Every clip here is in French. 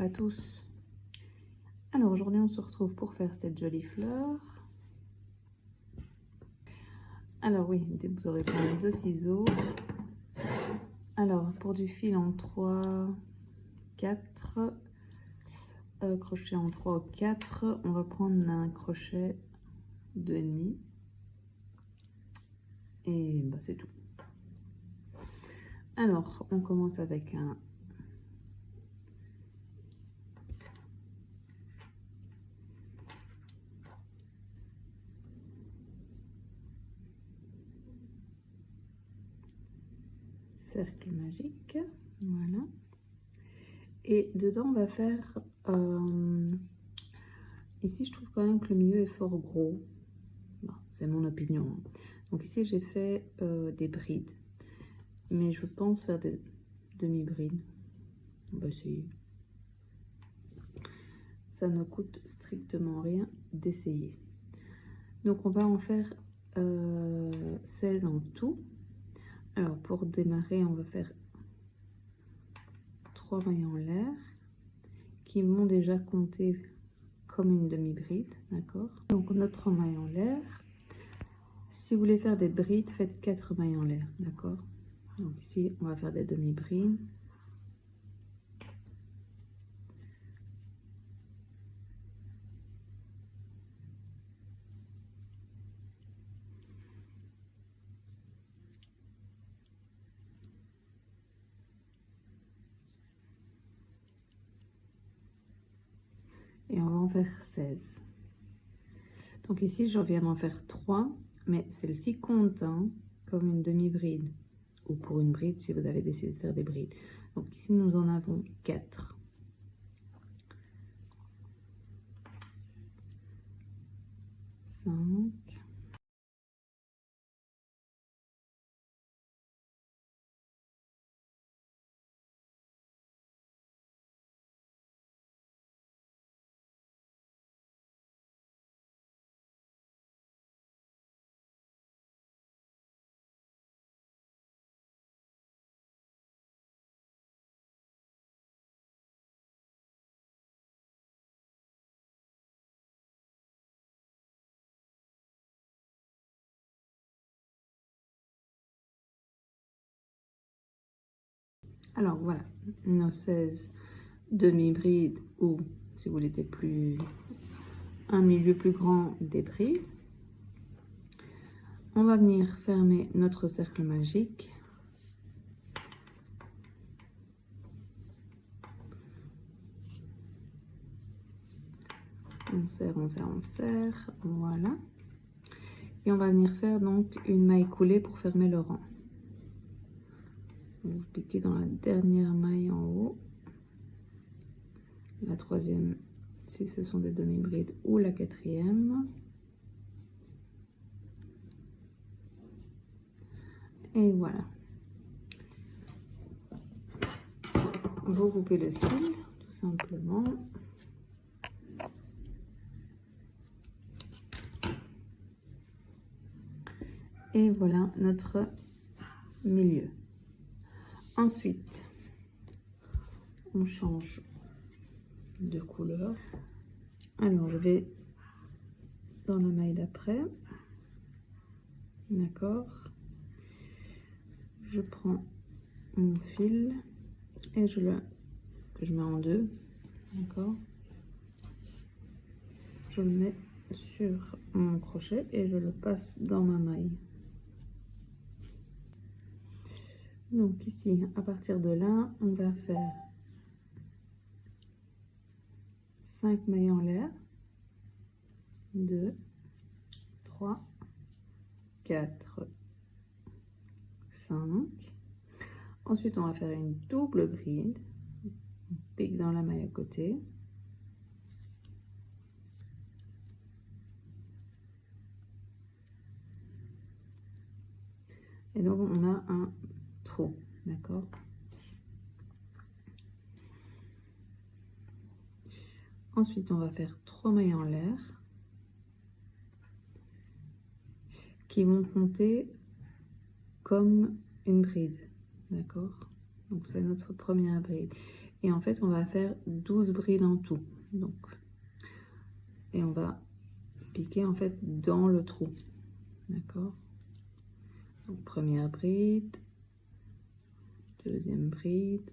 à tous. Alors aujourd'hui on se retrouve pour faire cette jolie fleur. Alors oui, vous aurez besoin de ciseaux. Alors pour du fil en 3, 4, crochet en 3 ou 4, on va prendre un crochet 2,5 et bah, c'est tout. Alors on commence avec un cercle magique, voilà, et dedans on va faire ici je trouve quand même que le milieu est fort gros, bon, c'est mon opinion, donc ici j'ai fait des brides, mais je pense faire des demi-brides. On va essayer, ça ne coûte strictement rien d'essayer. Donc on va en faire 16 en tout. Alors pour démarrer on va faire 3 mailles en l'air qui vont déjà compter comme une demi-bride, d'accord? Donc notre maille en l'air, si vous voulez faire des brides, faites 4 mailles en l'air, d'accord? Donc ici on va faire des demi-brides. Et on va en faire 16. Donc ici, je viens d'en faire 3, mais celle-ci compte hein, comme une demi-bride, ou pour une bride si vous avez décidé de faire des brides. Donc ici, nous en avons 4. 5. Alors voilà, nos 16 demi-brides, ou si vous voulez des plus, un milieu plus grand, des brides. On va venir fermer notre cercle magique. On serre, on serre, on serre, voilà. Et on va venir faire donc une maille coulée pour fermer le rang. Vous piquez dans la dernière maille en haut, la troisième si ce sont des demi-brides ou la quatrième. Et voilà. Vous coupez le fil tout simplement. Et voilà notre milieu. Ensuite, on change de couleur. Alors, je vais dans la maille d'après. D'accord. Je prends mon fil et je mets en deux. D'accord. Je le mets sur mon crochet et je le passe dans ma maille. Donc ici, à partir de là, on va faire 5 mailles en l'air, 2, 3, 4, 5. Ensuite, on va faire une double bride, on pique dans la maille à côté. Et donc, on a un trou, d'accord? Ensuite, on va faire 3 mailles en l'air qui vont compter comme une bride, d'accord? Donc, c'est notre première bride. Et en fait, on va faire 12 brides en tout. Donc, et on va piquer en fait dans le trou. D'accord? Donc, première bride, deuxième bride,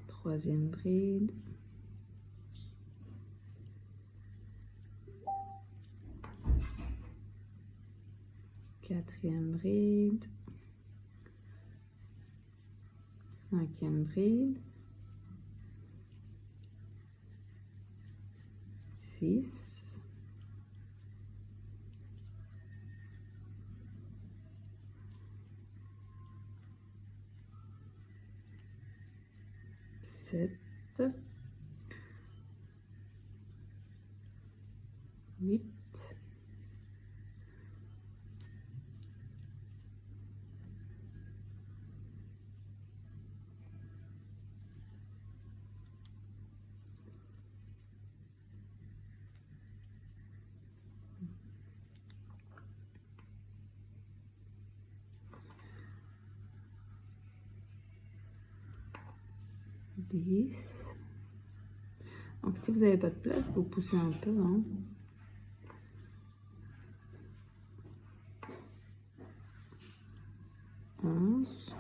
troisième bride, quatrième bride, cinquième bride, 6, 7, 8, 10. Donc si vous n'avez pas de place, vous poussez un peu, hein. 11.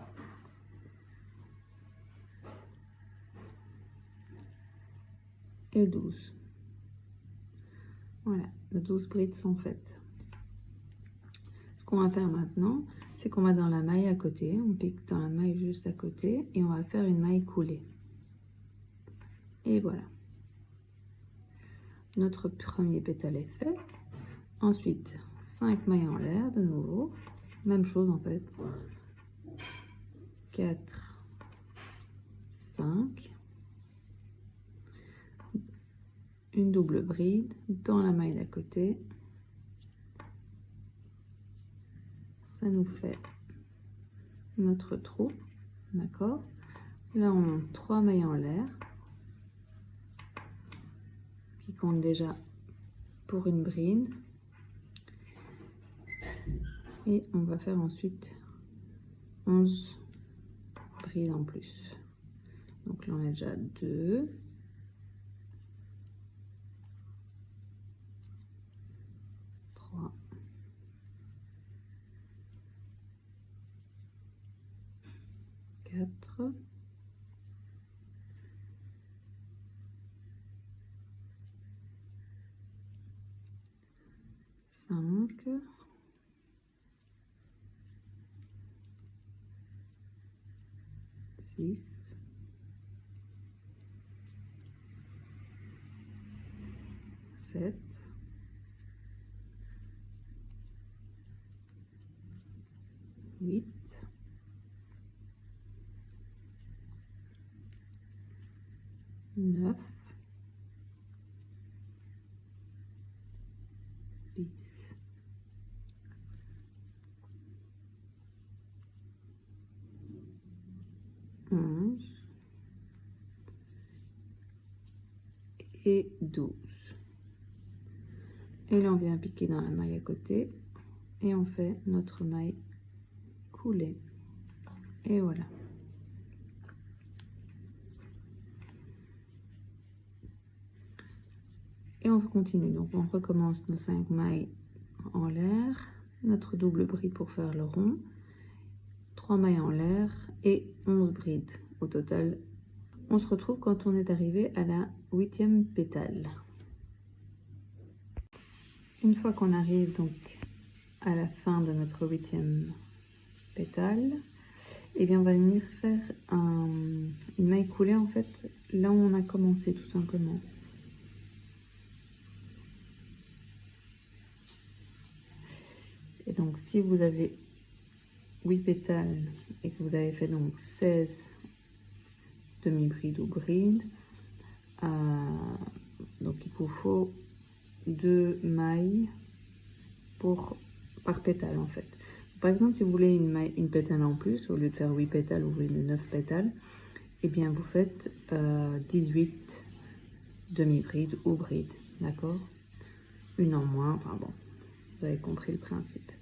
Et 12. Voilà, les 12 brides sont faites. Ce qu'on va faire maintenant, c'est qu'on va dans la maille à côté, on pique dans la maille juste à côté et on va faire une maille coulée. Et voilà. Notre premier pétale est fait. Ensuite, 5 mailles en l'air de nouveau. Même chose en fait. 4, 5. Une double bride dans la maille d'à côté. Ça nous fait notre trou. D'accord? Là, on monte 3 mailles en l'air. Qui compte déjà pour une bride. Et on va faire ensuite 11 brides en plus. Donc là, on a déjà 2. 3. 4. 5. 6. 7. 8. 9. 10. 11. Et 12. Et là, on vient piquer dans la maille à côté. Et on fait notre maille coulée. Et voilà. Et on continue. Donc, on recommence nos 5 mailles en l'air. Notre double bride pour faire le rond. 3 mailles en l'air et 11 brides. Au total, on se retrouve quand on est arrivé à la 8e pétale. Une fois qu'on arrive donc à la fin de notre 8e pétale, et bien on va venir faire une maille coulée en fait là où on a commencé tout simplement. Et donc si vous avez 8 pétales et que vous avez fait donc 16 demi-brides ou brides, donc il vous faut 2 mailles par pétale en fait. Par exemple, si vous voulez une pétale en plus, au lieu de faire 8 pétales, vous voulez 9 pétales, et bien vous faites 18 demi-brides ou brides, d'accord? Une en moins, enfin bon, vous avez compris le principe.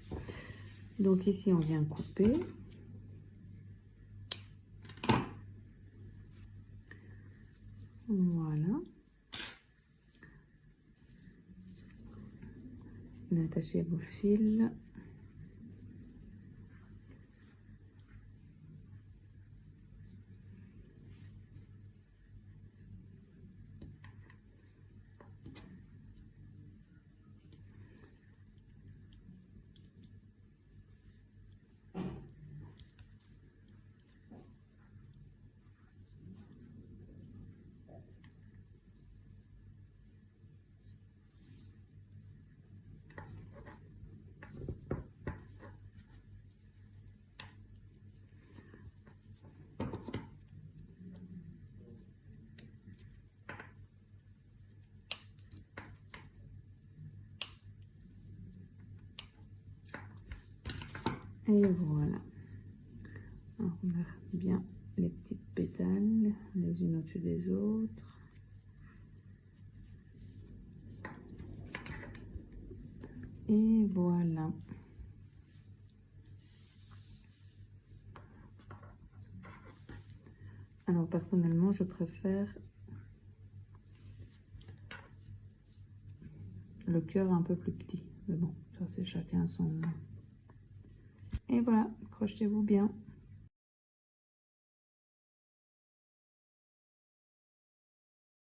Donc ici, on vient couper. Voilà. Attachez vos fils. Et voilà. Alors, on met bien les petites pétales les unes au-dessus des autres. Et voilà. Alors personnellement, je préfère le cœur un peu plus petit. Mais bon, ça c'est chacun son... Et voilà, crochetez-vous bien.